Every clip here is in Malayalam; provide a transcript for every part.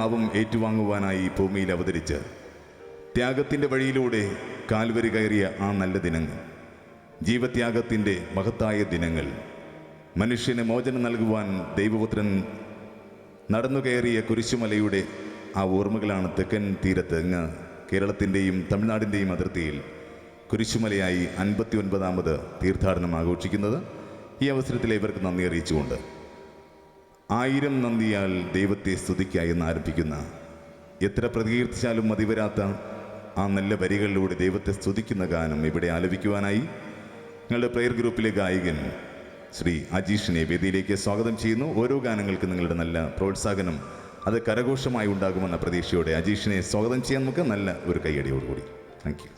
പാപം ഏറ്റുവാങ്ങുവാനായി ഭൂമിയിൽ അവതരിച്ച് ത്യാഗത്തിൻ്റെ വഴിയിലൂടെ കാൽവരി കയറിയ ആ നല്ല ദിനങ്ങൾ, ജീവത്യാഗത്തിൻ്റെ മഹത്തായ ദിനങ്ങൾ, മനുഷ്യന് മോചനം നൽകുവാൻ ദൈവപുത്രൻ നടന്നു കയറിയ കുരിശുമലയുടെ ആ ഓർമ്മകളാണ് തെക്കൻ തീരത്ത് അങ്ങ് കേരളത്തിൻ്റെയും തമിഴ്നാടിൻ്റെയും അതിർത്തിയിൽ കുരിശുമലയായി 59ാമത് തീർത്ഥാടനം ആഘോഷിക്കുന്നത്. ഈ അവസരത്തിൽ ഇവർക്ക് നന്ദി അറിയിച്ചുകൊണ്ട് 1000 നന്ദിയാൽ ദൈവത്തെ സ്തുതിക്കായി എന്ന് ആരംഭിക്കുന്ന, എത്ര പ്രകീർത്തിച്ചാലും മതിവരാത്ത ആ നല്ല വരികളിലൂടെ ദൈവത്തെ സ്തുതിക്കുന്ന ഗാനം ഇവിടെ ആലപിക്കുവാനായി നിങ്ങളുടെ പ്രെയർ ഗ്രൂപ്പിലെ ഗായകൻ ശ്രീ അജീഷിനെ വേദിയിലേക്ക് സ്വാഗതം ചെയ്യുന്നു. ഓരോ ഗാനങ്ങൾക്ക് നിങ്ങളുടെ നല്ല പ്രോത്സാഹനം അത് കരഘോഷമായി ഉണ്ടാകുമെന്ന പ്രതീക്ഷയോടെ അജീഷിനെ സ്വാഗതം ചെയ്യാൻ നമുക്ക് നല്ല ഒരു കൈയടിയോടുകൂടി. Thank you.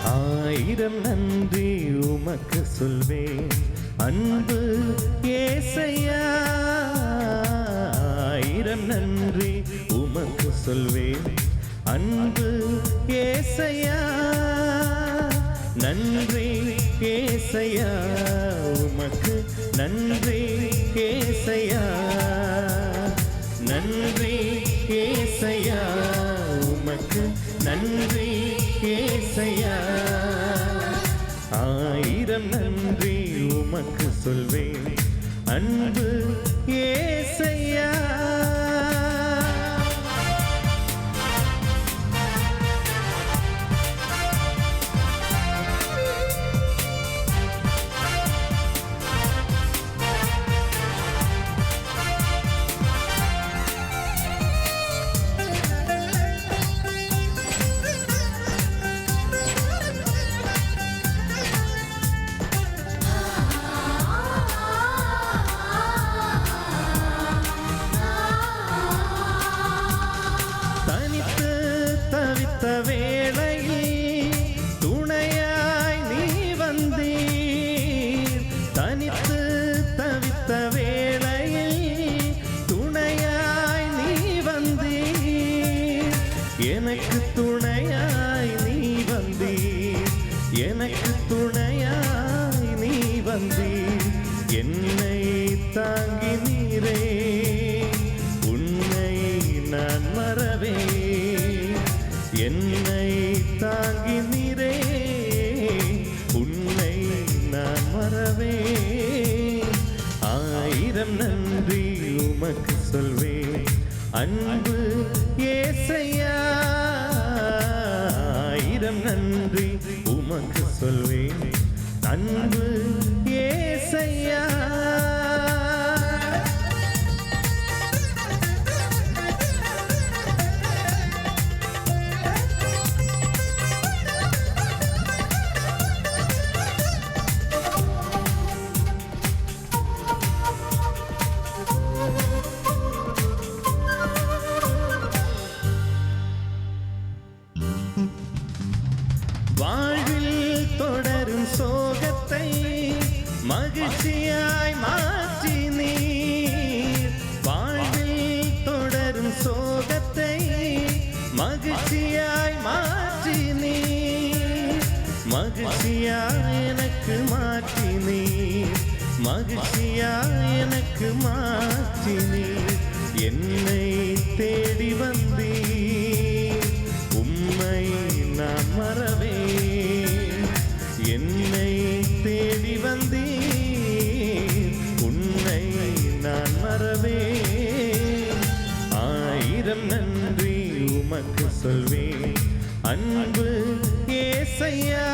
ஆயிரம் நன்றி உமக்கு சொல்வேன் அன்பு ஏசையா, ஆயிரம் நன்றி உமக்கு சொல்வேன் அன்பு ஏசையா, நன்றி ஏசையா உமக்கு நன்றி ஏசையா, நன்றி ஏசையா உமக்கு நன்றி ஏசையா, ஆயிரம் நன்றி உமக்கு சொல்வேன் அன்பு ஏசையா. வேளையில் துணையாய் நீ வந்தீர், தனித்து தவித்த வேளையில் துணையாய் நீ வந்தீர், எனக்கு துணையாய் நீ வந்தீர், எனக்கு துணையாய் நீ வந்தீர், என்னை தாங்கி நீரே உன்னை நான் மறவேன், என்னை தாங்கி நீரே உன்னை நான் மறவேன், ஆயிரம் நன்றி உமக்கு சொல்வேன் அன்பு ஏசையா, ஆயிரம் நன்றி உமக்கு சொல்வேன் அன்பு ஏசையா. வாழ்வில் தொடரும் சோகத்தை மகிழ்ச்சியாய் மாற்றி நீர், வாழ்வில் தொடரும் சோகத்தை மகிழ்ச்சியாய் மாற்றி நீர், மகிழ்ச்சியாய் எனக்கு மாற்றி நீர், மகிழ்ச்சியாய் எனக்கு மாற்றி நீர், என்னை தேடி வந்தீர் உம்மை நான் மறவேன், என்னை தேடி வந்தீர் உன்னை நான் மறவேன், ஆயிரம் நன்றி உமக்கு சொல்வேன் அன்பு ஏசையா,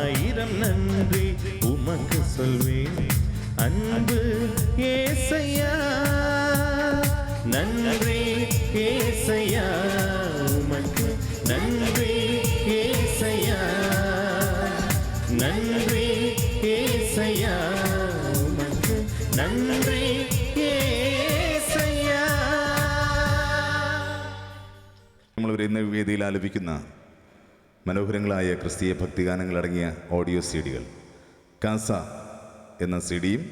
ஆயிரம் நன்றி உமக்கு சொல்வேன் அன்பு ஏசையா, நன்றி ஏசையா உமக்கு நன்றி ஏசையா, நன்றி ஏசையா உமக்கு நன்றி ஏசையா. പ്രിയമുള്ളവർ, ഇന്ന് വേദിയിൽ ആലപിക്കുന്ന മനോഹരങ്ങളായ ക്രിസ്തീയ ഭക്തിഗാനങ്ങളടങ്ങിയ ഓഡിയോ CD-കൾ കാസ എന്ന CD-യും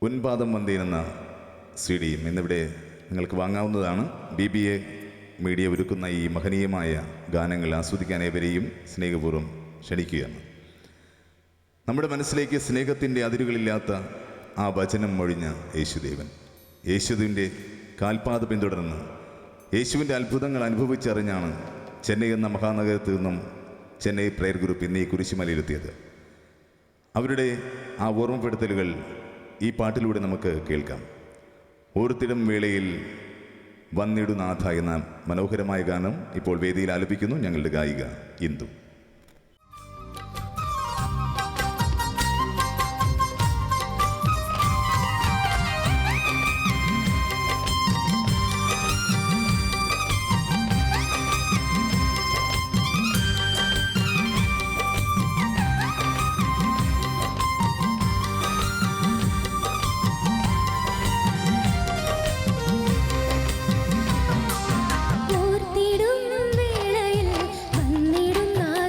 ഉൻപാദം വന്ദേൻ എന്ന CD-യും ഇന്നിവിടെ നിങ്ങൾക്ക് വാങ്ങാവുന്നതാണ്. BBA മീഡിയ ഒരുക്കുന്ന ഈ മഹനീയമായ ഗാനങ്ങൾ ആസ്വദിക്കാൻ ഏവരെയും സ്നേഹപൂർവ്വം ക്ഷണിക്കുകയാണ്. നമ്മുടെ മനസ്സിലേക്ക് സ്നേഹത്തിൻ്റെ അതിരുകളില്ലാത്ത ആ വചനം മൊഴിഞ്ഞ യേശുദേവൻ, യേശുവിൻ്റെ കാൽപാത പിന്തുടർന്ന് യേശുവിൻ്റെ അത്ഭുതങ്ങൾ അനുഭവിച്ചറിഞ്ഞാണ് ചെന്നൈ എന്ന മഹാനഗരത്തിൽ നിന്നും ചെന്നൈ പ്രയർ ഗ്രൂപ്പ് ഇന്ന് ഈ കുരിശുമലയിലെത്തിയത്. അവരുടെ ആ ഓർമ്മപ്പെടുത്തലുകൾ ഈ പാട്ടിലൂടെ നമുക്ക് കേൾക്കാം. ഓർത്തിടും വേളയിൽ വന്നിടുനാഥ എന്ന മനോഹരമായ ഗാനം ഇപ്പോൾ വേദിയിൽ ആലപിക്കുന്നു ഞങ്ങളുടെ ഗായിക ഇന്ദു. ഓർത്തിടും വേളയിൽ വന്നിടും നാഥ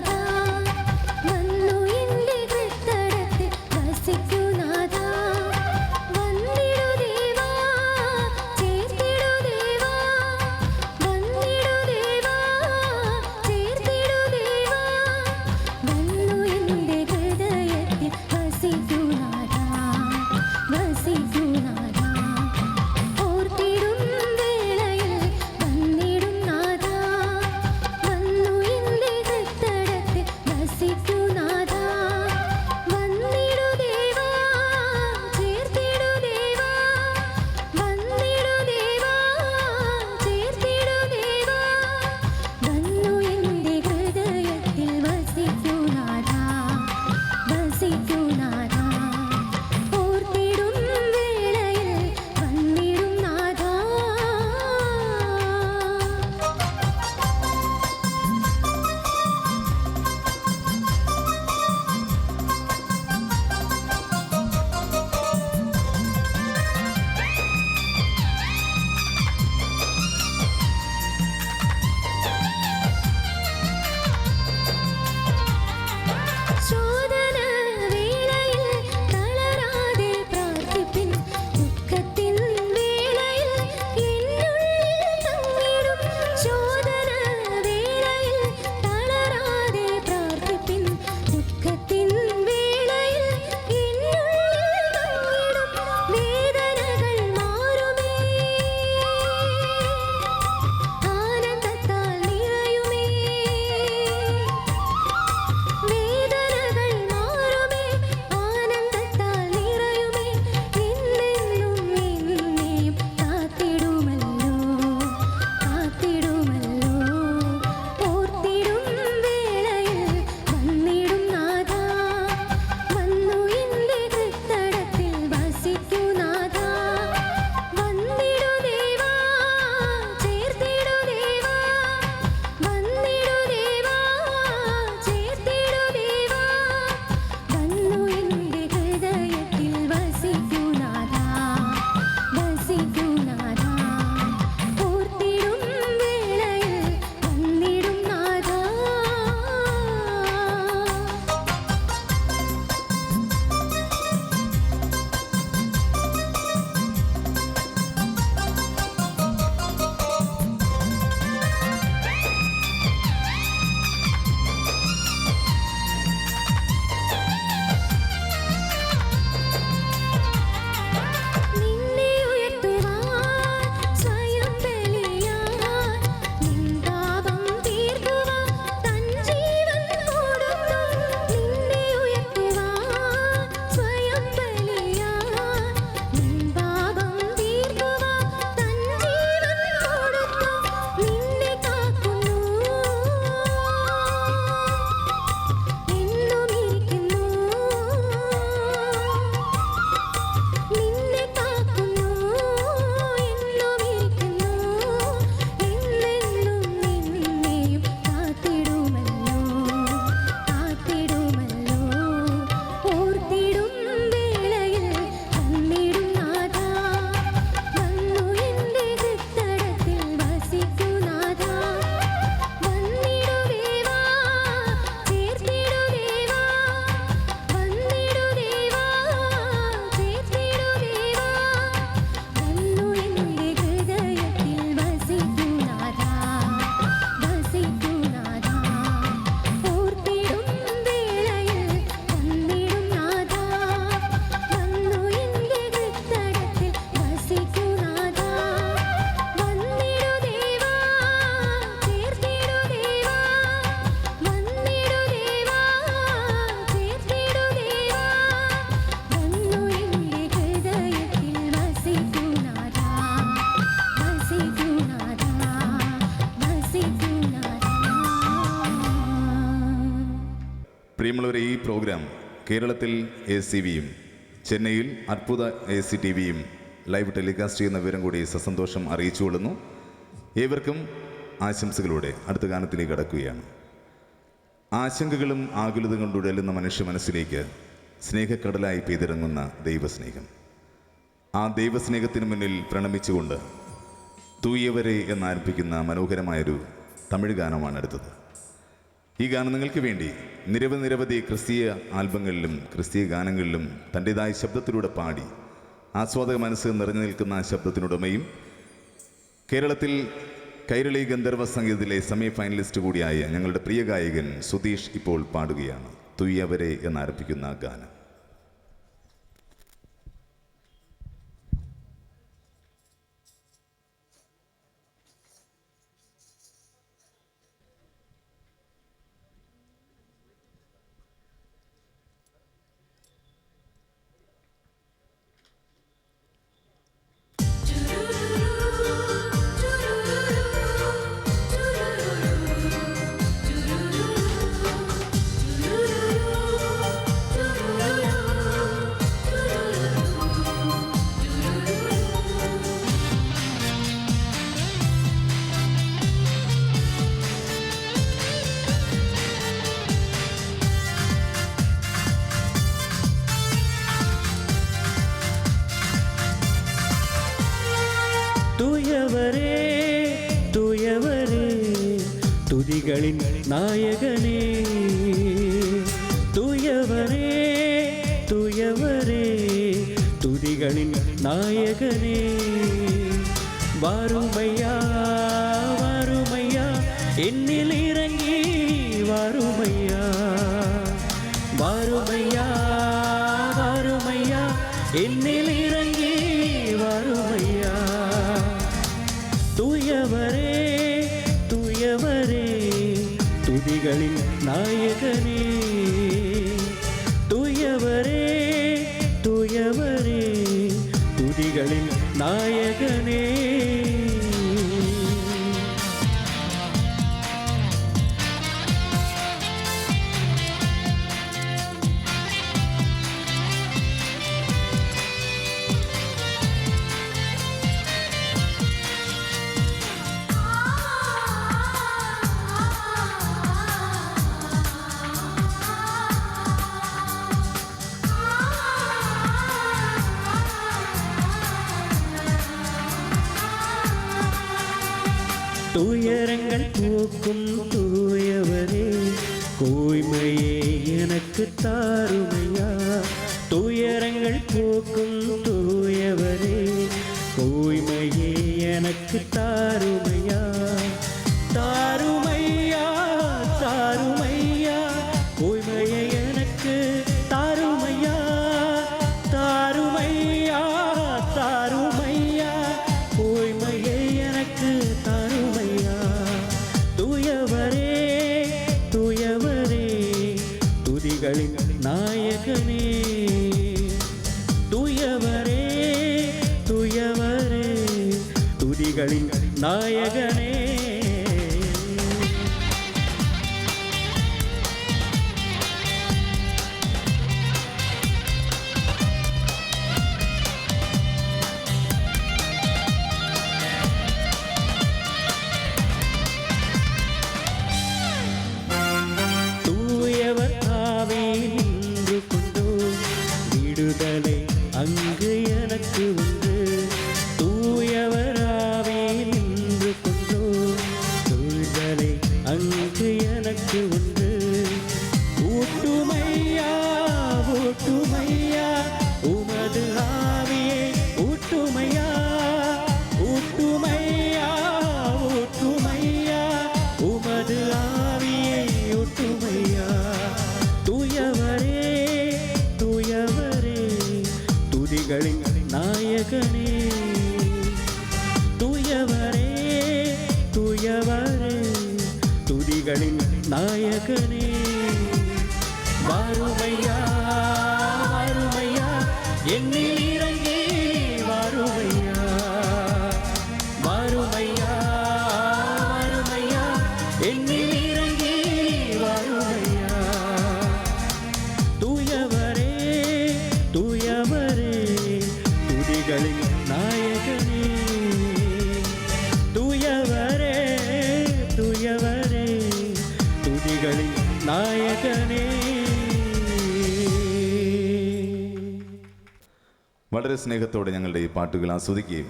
പ്രിയമുള്ളവരെ, ഈ പ്രോഗ്രാം കേരളത്തിൽ ACVയും ചെന്നൈയിൽ അത്ഭുത ACTVയും ലൈവ് ടെലികാസ്റ്റ് ചെയ്യുന്ന വിവരം കൂടി സസന്തോഷം അറിയിച്ചുകൊള്ളുന്നു. ഏവർക്കും ആശംസകളോടെ അടുത്ത ഗാനത്തിലേക്ക് കടക്കുകയാണ്. ആശങ്കകളും ആകുലതകളും ഉടലുന്ന മനുഷ്യ മനസ്സിലേക്ക് സ്നേഹക്കടലായി പെയ്തിറങ്ങുന്ന ദൈവസ്നേഹം. ആ ദൈവസ്നേഹത്തിന് മുന്നിൽ പ്രണമിച്ചുകൊണ്ട് തൂയവരെ എന്നാരംഭിക്കുന്ന മനോഹരമായൊരു തമിഴ് ഗാനമാണ് അടുത്തത്. ഈ ഗാനം നിങ്ങൾക്ക് വേണ്ടി നിരവധി ക്രിസ്തീയ ആൽബങ്ങളിലും ക്രിസ്തീയ ഗാനങ്ങളിലും തൻ്റെതായ ശബ്ദത്തിലൂടെ പാടി ആസ്വാദക മനസ്സ് നിറഞ്ഞു നിൽക്കുന്ന ശബ്ദത്തിനുടമയും കേരളത്തിൽ കൈരളി ഗന്ധർവ സംഗീതത്തിലെ സെമി ഫൈനലിസ്റ്റ് കൂടിയായ ഞങ്ങളുടെ പ്രിയ ഗായകൻ സുധീഷ് ഇപ്പോൾ പാടുകയാണ് തുയ്യവരെ എന്നാരംഭിക്കുന്ന ഗാനം. தூயவரே தூயவரே துதிகளின் நாயகனே, தூயவரே தூயவரே துதிகளின் நாயகனே, வாருமையா வாருமையா என்னில் இறங்கி வாருமையா, வாருமையா வாருமையா என்னில் இறங்கி வாருமையா, தூயவரே தூயவரே துதிகளின் நாயகனே, தூயவரே தூயவரே துதிகளின் நாயகனே. துயரங்கள் போக்கும் தூயவரே தூய்மையே எனக்கு தாருமையா, துயரங்கள் போக்கும் தூயவரே தூய்மையே எனக்கு தாருமையா, தாருமையா தாருமையா தூய்மையை எனக்கு தாருமையா, தாருமையா தாருமையா தூய்மையை எனக்கு தாருமையா, தூயவரே தூயவரே துதிகளின் நாயகனே, தூயவரே தூயவரே துதிகளின் நாயகனே. தூயவர் ஆவியில் நின்று கொண்டோ விடுதலை அங்கு எனக்கு உண்டு, தூயவர் ஆவியில் நின்று கொண்டோ விடுதலை அங்கு எனக்கு உண்டு, ஊட்டுமையா ஊட்டுமையா உமது ஆவியை ஊட்டுமையா, ஊட்டுமையா ஊட்டுமையா உமது ஆவியை ஊட்டுமையா, தூயவரே தூயவரே துதிகளின் நாயகனே, தூயவரே தூயவரே துதிகளின் நாயகனே, வாருமையா வாருமையா என்னில் இறங்கி வாருமையா, வாருமையா வாருமையா என்னில் இறங்கி வாருமையா, നായകനേ. വളരെ സ്നേഹത്തോടെ ഞങ്ങളുടെ ഈ പാട്ടുകൾ ആസ്വദിക്കുകയും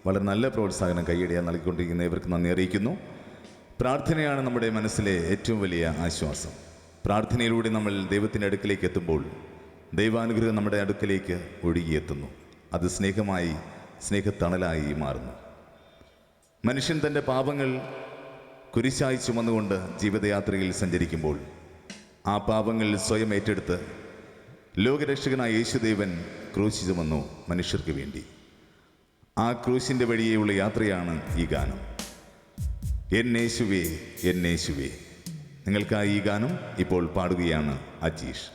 വളരെ നല്ല പ്രോത്സാഹനം കൈയടിയാൻ നൽകിക്കൊണ്ടിരിക്കുന്ന ഇവർക്ക് നന്ദി അറിയിക്കുന്നു. പ്രാർത്ഥനയാണ് നമ്മുടെ മനസ്സിലെ ഏറ്റവും വലിയ ആശ്വാസം. പ്രാർത്ഥനയിലൂടെ നമ്മൾ ദൈവത്തിൻ്റെ അടുക്കിലേക്ക് എത്തുമ്പോൾ ദൈവാനുഗ്രഹം നമ്മുടെ അടുക്കിലേക്ക് ഒഴുകിയെത്തുന്നു. അത് സ്നേഹമായി, സ്നേഹത്തണലായി മാറുന്നു. മനുഷ്യൻ തൻ്റെ പാപങ്ങൾ കുരിശായി ചുമന്നുകൊണ്ട് ജീവിതയാത്രയിൽ സഞ്ചരിക്കുമ്പോൾ ആ പാപങ്ങൾ സ്വയം ഏറ്റെടുത്ത് ലോകരക്ഷകനായ യേശുദേവൻ ക്രൂശ് ചുമന്നു മനുഷ്യർക്ക് വേണ്ടി. ആ ക്രൂശിൻ്റെ വഴിയെയുള്ള യാത്രയാണ് ഈ ഗാനം. എന്നേശുവേ എന്നേശുവേ. നിങ്ങൾക്കായി ഈ ഗാനം ഇപ്പോൾ പാടുകയാണ് അജീഷ്.